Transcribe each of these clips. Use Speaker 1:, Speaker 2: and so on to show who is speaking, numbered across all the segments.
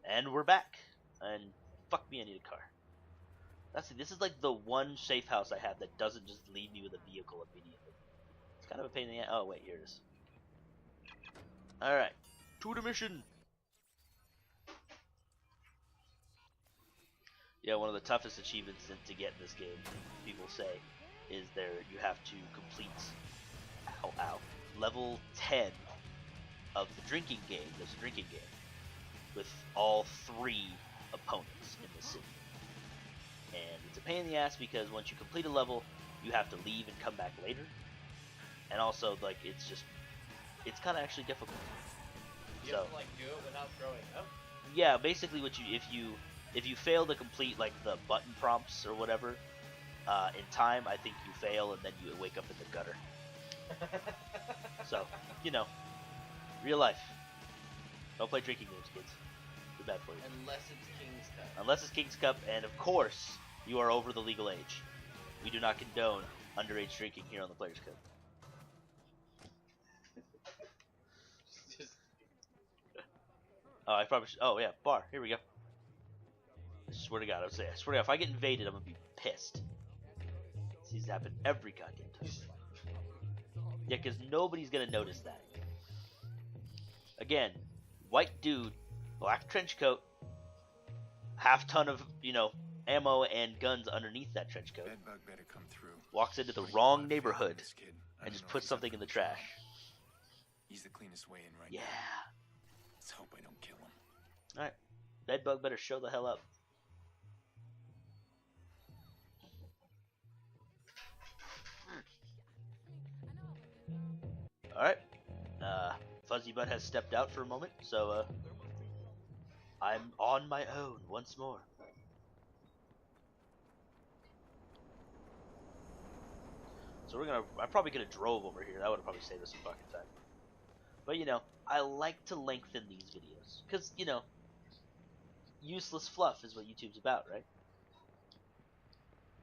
Speaker 1: And we're back. And fuck me, I need a car. This is like the one safe house I have that doesn't just leave me with a vehicle immediately. It's kind of a pain in the ass. Oh wait, here it is. Alright. To the mission! Yeah, one of the toughest achievements to get in this game, people say, is you have to complete level 10 of the drinking game. There's a drinking game with all 3 opponents in the city. And it's a pain in the ass because once you complete a level, you have to leave and come back later. And also, like, it's kind of actually difficult.
Speaker 2: You have to, like, do it without throwing up?
Speaker 1: Yeah, basically if you fail to complete, like, the button prompts or whatever, in time, I think you fail and then you wake up in the gutter. So, you know, real life. Don't play drinking games, kids. Too bad for you.
Speaker 2: Unless it's King's Cup.
Speaker 1: Unless it's King's Cup, and of course, you are over the legal age. We do not condone underage drinking here on the Players Code. Oh, I probably should. Oh, yeah, bar. Here we go. I swear to God, I swear to God, if I get invaded, I'm gonna be pissed. This needs to happen every goddamn time. Yeah, because nobody's gonna notice that. Again, white dude, black trench coat, half ton of, ammo and guns underneath that trench coat.
Speaker 3: Bedbug better come through.
Speaker 1: Walks into the wrong neighborhood and just puts something in the trash.
Speaker 3: He's the cleanest way in right
Speaker 1: Yeah.
Speaker 3: now. Let's hope I don't kill him.
Speaker 1: Alright. Bedbug better show the hell up. Alright. Fuzzy Butt has stepped out for a moment, so I'm on my own once more. So I probably could have drove over here. That would have probably saved us some fucking time. But I like to lengthen these videos. Because, useless fluff is what YouTube's about, right?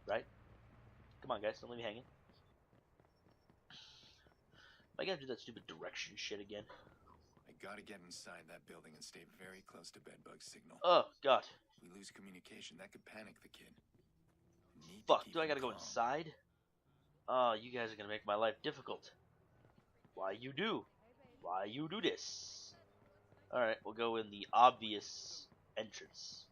Speaker 1: Right? Come on, guys, don't leave me hanging. I gotta do that stupid direction shit again.
Speaker 3: I gotta get inside that building and stay very close to Bedbug's signal.
Speaker 1: Oh, God.
Speaker 3: If we lose communication, that could panic the kid.
Speaker 1: Fuck, do I gotta go inside? Oh, you guys are gonna make my life difficult. Why you do? Why you do this? Alright, we'll go in the obvious entrance.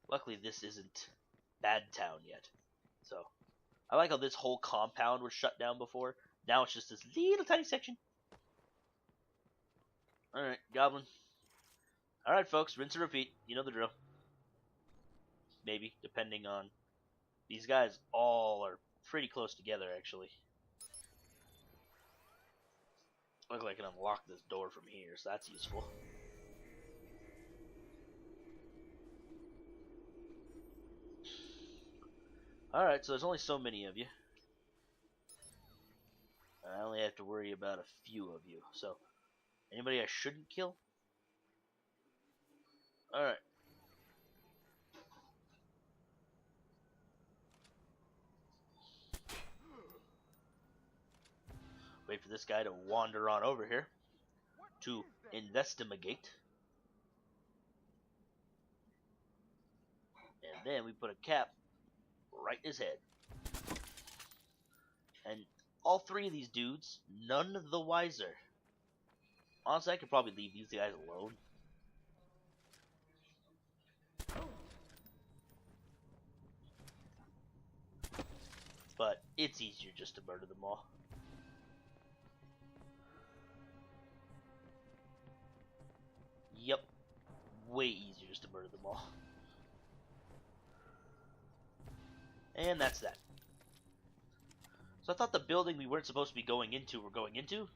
Speaker 1: Luckily, this isn't Bad Town yet. So, I like how this whole compound was shut down before. Now it's just this little tiny section. Alright, Goblin. Alright, folks, rinse and repeat. You know the drill. Maybe, depending on... These guys all are pretty close together, actually. Look like I can unlock this door from here, so that's useful. Alright, so there's only so many of you. I only have to worry about a few of you. So, anybody I shouldn't kill? Alright. Wait for this guy to wander on over here to investigate. And then we put a cap right in his head. And all 3 of these dudes, none the wiser. Honestly, I could probably leave these guys alone. But it's easier just to murder them all. Yep. Way easier just to murder them all. And that's that. So I thought the building we weren't supposed to be going into we're going into?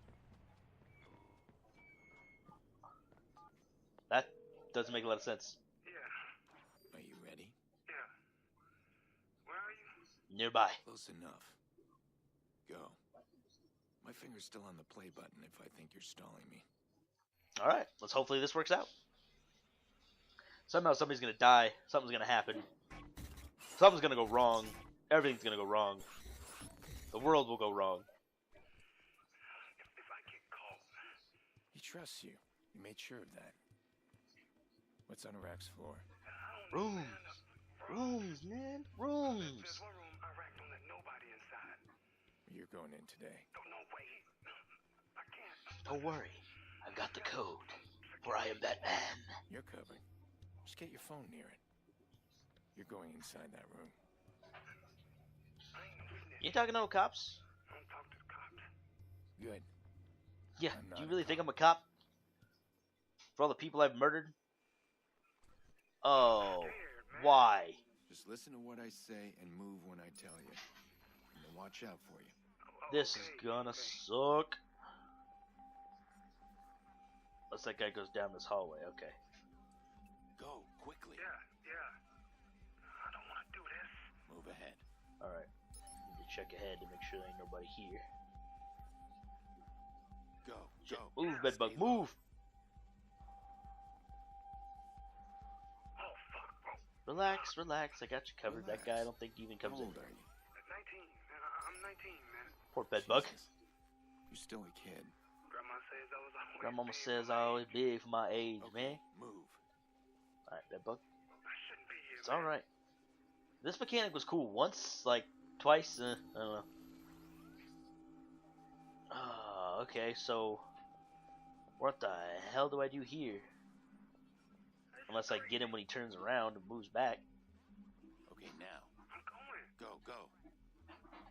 Speaker 1: That doesn't make a lot of sense.
Speaker 3: Yeah. Are you ready?
Speaker 4: Yeah. Where are you?
Speaker 1: Nearby.
Speaker 3: Close enough. Go. My finger's still on the play button if I think you're stalling me.
Speaker 1: Alright, let's hopefully this works out. Somehow somebody's gonna die. Something's gonna happen. Something's gonna go wrong. Everything's gonna go wrong. The world will go wrong.
Speaker 4: If I get caught,
Speaker 3: He trusts you. You made sure of that. What's on Iraq's floor?
Speaker 1: Rooms. Rooms, man. Rooms.
Speaker 4: there's one room Iraq don't let nobody inside.
Speaker 3: You're going in today.
Speaker 4: Don't no way. I can't.
Speaker 1: Don't worry. I've got the code. For I am Batman.
Speaker 3: You're covered. Just get your phone near it. You're going inside that room.
Speaker 4: I ain't no snitch.
Speaker 1: You ain't talking to no cops?
Speaker 4: Don't talk to the cops.
Speaker 3: Good.
Speaker 1: Yeah.
Speaker 3: I'm
Speaker 1: Do
Speaker 3: not
Speaker 1: you
Speaker 3: a
Speaker 1: really
Speaker 3: cop.
Speaker 1: think I'm a cop? For all the people I've murdered? Oh. Why?
Speaker 3: Just listen to what I say and move when I tell you. And then watch out for you.
Speaker 1: This is gonna suck. Unless that guy goes down this hallway. Okay.
Speaker 3: Go, quickly.
Speaker 4: Yeah. I don't want to do this.
Speaker 3: Move ahead.
Speaker 1: Alright. Need to check ahead to make sure there ain't nobody here.
Speaker 3: Go,
Speaker 1: Shit.
Speaker 3: go.
Speaker 1: Move, bedbug,
Speaker 3: Stay low.
Speaker 1: move!
Speaker 4: Oh, fuck, bro.
Speaker 1: Relax, relax. I got you covered. That guy I don't think even
Speaker 3: How
Speaker 1: comes in
Speaker 3: old
Speaker 1: here.
Speaker 3: are you?
Speaker 4: 19. I'm 19, man.
Speaker 1: Poor bedbug.
Speaker 3: Jesus. You're still a kid.
Speaker 4: Grandma says I was always
Speaker 1: Grandmama
Speaker 4: big
Speaker 1: says
Speaker 4: for
Speaker 1: I
Speaker 4: my
Speaker 1: always
Speaker 4: age.
Speaker 1: big for my age,
Speaker 3: Okay,
Speaker 1: man.
Speaker 3: move.
Speaker 1: Alright, bedbug.
Speaker 4: I shouldn't be here,
Speaker 1: It's
Speaker 4: man.
Speaker 1: alright. This mechanic was cool once, like twice, I don't know. Okay, so what the hell do I do here? Unless I get him when he turns around and moves back.
Speaker 3: Okay, now.
Speaker 4: I'm going.
Speaker 3: Go.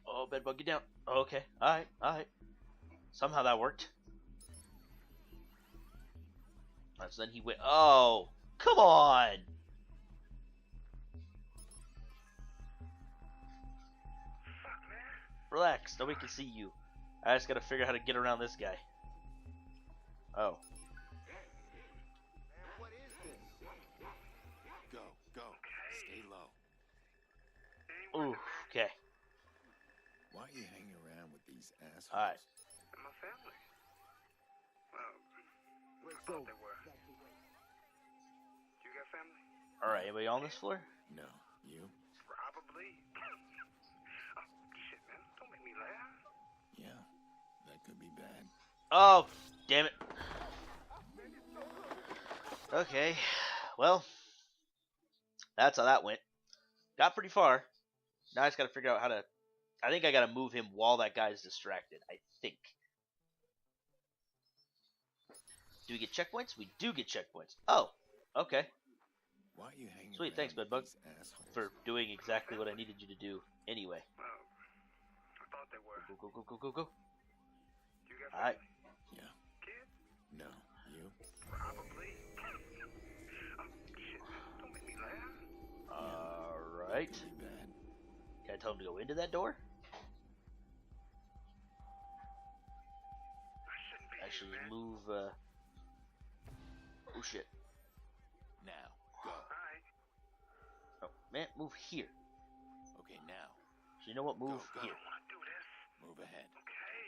Speaker 1: Oh, bedbug, get down. Okay, alright. Somehow that worked. Alright, so then he went. Oh, come on!
Speaker 4: Fuck, man.
Speaker 1: Relax, nobody can see you. I just gotta figure out how to get around this guy. Oh.
Speaker 3: Go. Stay low.
Speaker 1: Ooh, okay.
Speaker 3: Why are you hanging around with these assholes?
Speaker 1: Alright.
Speaker 4: And my family. Well, I thought they were. You got family?
Speaker 1: Alright, anybody on this floor?
Speaker 3: No. You?
Speaker 4: Probably. Oh, shit, man. Don't make me laugh.
Speaker 3: Yeah. That could be bad.
Speaker 1: Oh, damn it. Okay, well, that's how that went. Got pretty far. Now I just gotta figure out how to... I think I gotta move him while that guy's distracted, I think. Do we get checkpoints? We do get checkpoints. Oh, okay.
Speaker 3: Why are you hanging
Speaker 1: Sweet,
Speaker 3: around
Speaker 1: thanks,
Speaker 3: with
Speaker 1: bedbug,
Speaker 3: these assholes?
Speaker 1: for doing exactly what I needed you to do anyway.
Speaker 4: Well, I thought they were.
Speaker 1: Go.
Speaker 4: You got
Speaker 1: Alright.
Speaker 4: family?
Speaker 3: Yeah.
Speaker 4: Kid?
Speaker 3: No. You?
Speaker 4: Probably. Oh, shit, man. Don't make me laugh.
Speaker 1: Alright.
Speaker 3: Pretty bad.
Speaker 1: Can I tell him to go into that door?
Speaker 4: I shouldn't be
Speaker 1: Actually,
Speaker 4: here, man.
Speaker 1: move, oh shit.
Speaker 3: Now. Go.
Speaker 4: Alright.
Speaker 1: Oh, man, move here.
Speaker 3: Okay, now.
Speaker 1: So you know what? Move
Speaker 3: Go.
Speaker 1: here.
Speaker 4: I don't want to do this.
Speaker 3: Move ahead.
Speaker 4: Okay.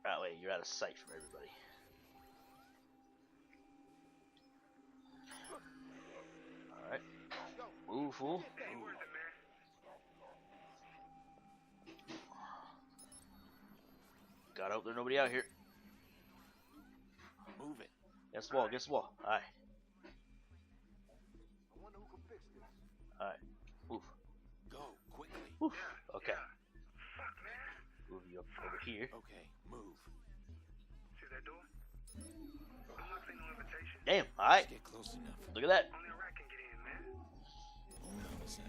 Speaker 1: That way, you're out of sight from everybody. Alright. Move, fool.
Speaker 4: Ain't worth it, man.
Speaker 1: God, I hope there's nobody out here.
Speaker 3: Move it.
Speaker 1: Against the wall, against the wall. Alright. Alright. Move.
Speaker 3: Go. Quickly.
Speaker 1: Whew. Okay.
Speaker 4: Fuck, man.
Speaker 1: Move you up over here.
Speaker 3: Okay. Move.
Speaker 4: See that door? Unlocks ain't no invitation.
Speaker 1: Damn, alright.
Speaker 3: Just get close enough.
Speaker 1: Look at that.
Speaker 4: Only a rat can get in, man.
Speaker 3: Hold on a sec.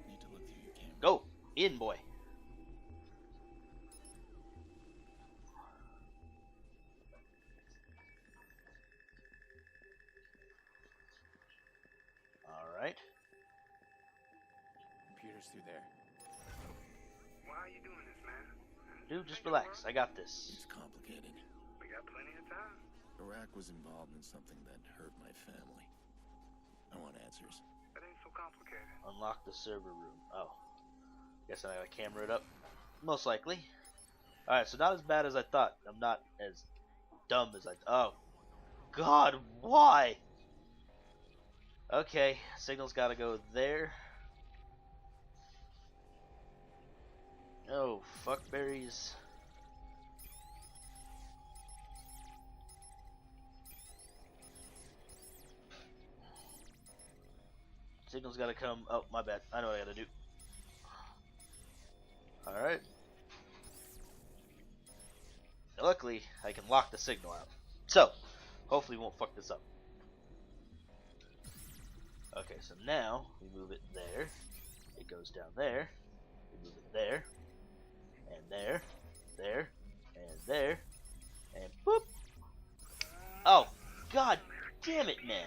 Speaker 3: Need to look through your camera.
Speaker 1: Go. In, boy. Alright.
Speaker 3: Computer's through there.
Speaker 4: Why are you doing this, man?
Speaker 1: Dude, just relax. I got this.
Speaker 3: It's complicated.
Speaker 4: We got plenty of time.
Speaker 3: Iraq was involved in something that hurt my family. I want answers.
Speaker 4: That ain't so complicated.
Speaker 1: Unlock the server room. Oh. Guess I gotta camera it up. Most likely. Alright, so not as bad as I thought. I'm not as dumb as I... Oh. God, why? Okay, signal's gotta go there. Oh, fuck berries. Signal's gotta come. Oh, my bad. I know what I gotta do. Alright. Luckily, I can lock the signal out. So, hopefully we won't fuck this up. Okay, so now we move it there. It goes down there. We move it there. And there. There. And there. And boop. Oh, god damn it, man.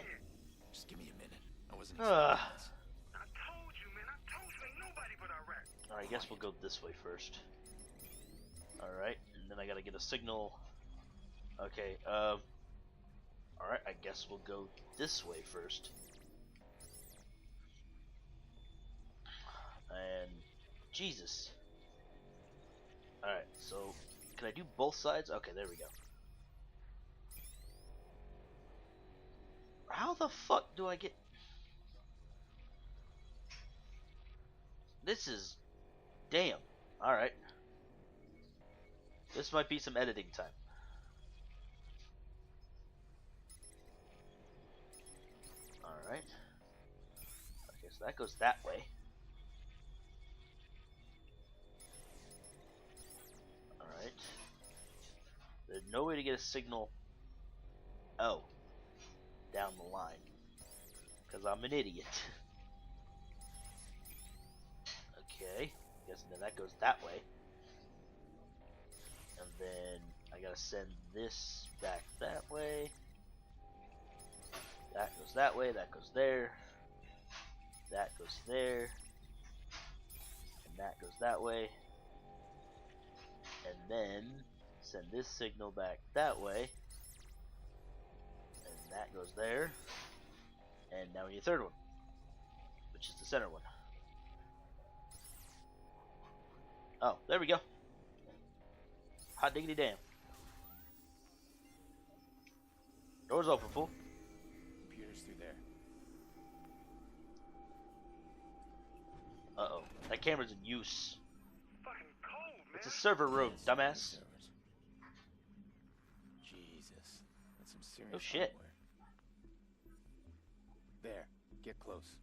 Speaker 3: Just give me a minute. I wasn't
Speaker 1: Ugh.
Speaker 3: expecting this.
Speaker 4: I told you, man. I told you ain't nobody but our rat.
Speaker 1: Alright, I guess we'll go this way first. Alright, and then I gotta get a signal. Okay, alright, I guess we'll go this way first. And Jesus. Alright, so can I do both sides? Okay, there we go. How the fuck do I get... This is... Damn. Alright. This might be some editing time. Alright. Okay, so that goes that way. Alright. There's no way to get a signal. Oh. Down the line. Because I'm an idiot. Okay. Guess then that goes that way. And then I gotta send this back that way. That goes that way, that goes there. That goes there. And that goes that way. And then send this signal back that way. And that goes there. And now we need a third one, which is the center one. Oh, there we go. Hot diggity damn. Door's open, fool.
Speaker 3: Computer's through there.
Speaker 1: Uh-oh. That camera's in use.
Speaker 4: Fucking cold, man.
Speaker 1: It's a server room, dumbass.
Speaker 3: Servers. Jesus. That's some serious
Speaker 1: Oh, shit.
Speaker 3: hardware. There. Get close.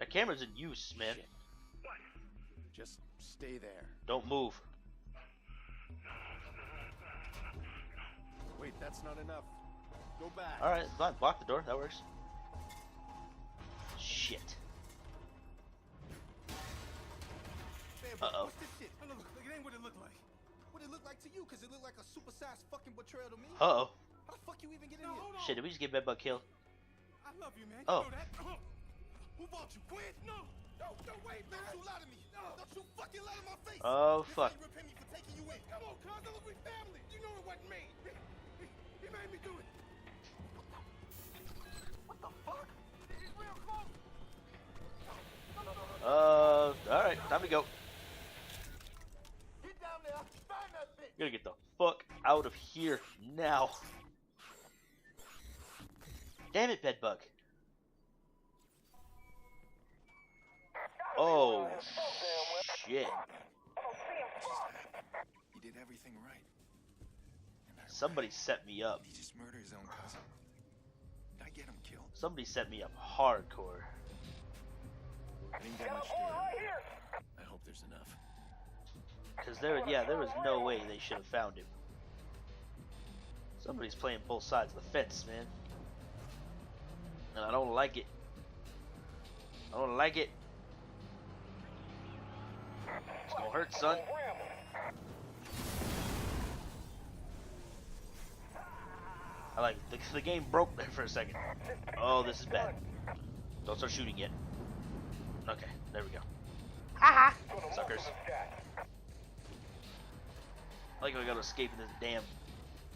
Speaker 1: That camera's in use, man.
Speaker 3: Shit.
Speaker 4: What?
Speaker 3: Just stay there.
Speaker 1: Don't move.
Speaker 3: Wait, that's not enough. Go back.
Speaker 1: Alright, fine. Block the door. That works. Shit. Uh-oh.
Speaker 5: What's this shit? Look, it ain't what it looked like. What it looked like to you? Cause it looked like a supersized fucking betrayal to me.
Speaker 1: Uh-oh.
Speaker 5: How the fuck you even get in here?
Speaker 1: Shit, did we just get bedbug killed?
Speaker 5: I love you, man.
Speaker 1: Oh.
Speaker 5: You know that. Who bought you? Quit? No, wait, man. Don't you lie to me. Don't you fucking lie to my face.
Speaker 1: Oh,
Speaker 5: This
Speaker 1: fuck.
Speaker 5: ain't repay me for taking you in. Come on, cuz. Look, we family. You know it wasn't me. He made me do it. What the fuck? He's real close.
Speaker 1: Alright, time to go.
Speaker 5: Get down there. Find that bitch.
Speaker 1: Gotta get the fuck out of here now. Damn it, bedbug. Oh, shit.
Speaker 3: He did everything right. And
Speaker 1: Somebody set me up.
Speaker 3: Did he just murder his own cousin? Did I get him killed?
Speaker 1: Somebody set me up hardcore.
Speaker 3: I didn't get much data. I hope there's enough.
Speaker 1: Because there was no way they should have found him. Somebody's playing both sides of the fence, man. And I don't like it. I don't like it. It's gonna hurt, son. I like the game broke there for a second. Oh, this is bad. Don't start shooting yet. Okay, there we go. Haha, suckers. I like how we gotta escape in this damn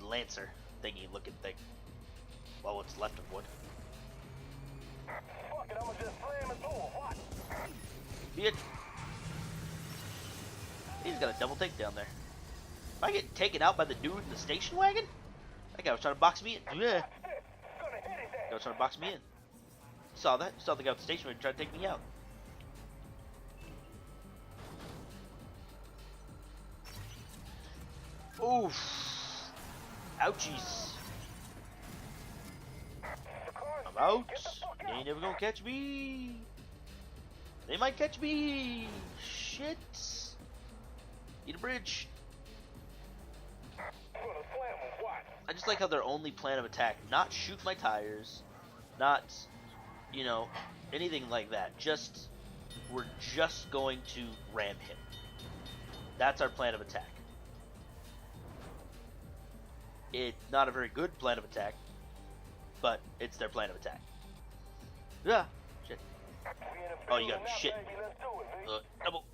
Speaker 1: Lancer thingy looking thing. Well, what's left of one. Bitch. He's got a double takedown there. Am I getting taken out by the dude in the station wagon? That guy was trying to box me in. Yeah. Guy was trying to box me in. You saw that? You saw the guy with the station wagon trying to take me out. Oof. Ouchies. I'm out. They ain't never gonna catch me. They might catch me. Shit. Eat a bridge. I just like how their only plan of attack, not shoot my tires, not, you know, anything like that. Just, we're just going to ram him. That's our plan of attack. It's not a very good plan of attack, but it's their plan of attack. Yeah, shit. Oh, you got shit. Double.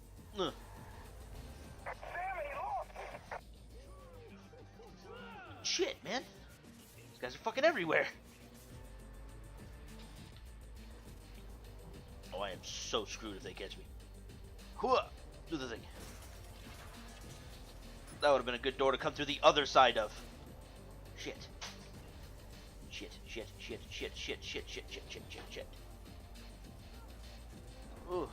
Speaker 1: Shit, man. These guys are fucking everywhere. Oh, I am so screwed if they catch me. Hooah! Do the thing. That would have been a good door to come through the other side of. Shit. Shit, shit, shit, shit, shit, shit, shit, shit, shit, shit, shit. Ooh.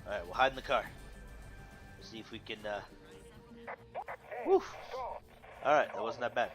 Speaker 1: Alright, we'll hide in the car. We'll see if we can, Woof! Alright, that wasn't that bad.